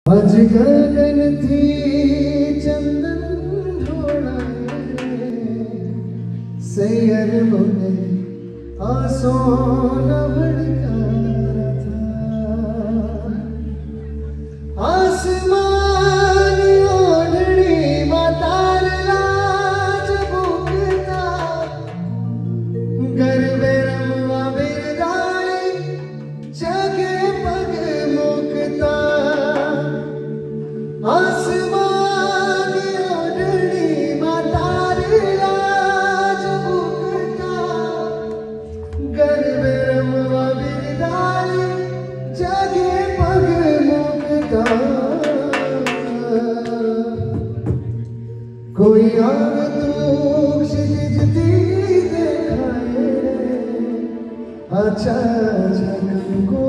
आज ગગનથી ચંદન ઢોળાય સૈયર બોલે આ સોના ભડકા થા આસમાની ઓઢણીમાં તારલા જ બુકતા ગરબે રમવા બિરદાણી જગે પગ મૂકતા આસમાની ઓઢણીમાં તારલા જ બુકતા ગરબે રમવા બિરદાણી જગે પગ મૂકતા કોઈ આવતું क्षितिज दिखाए अच्छा झलको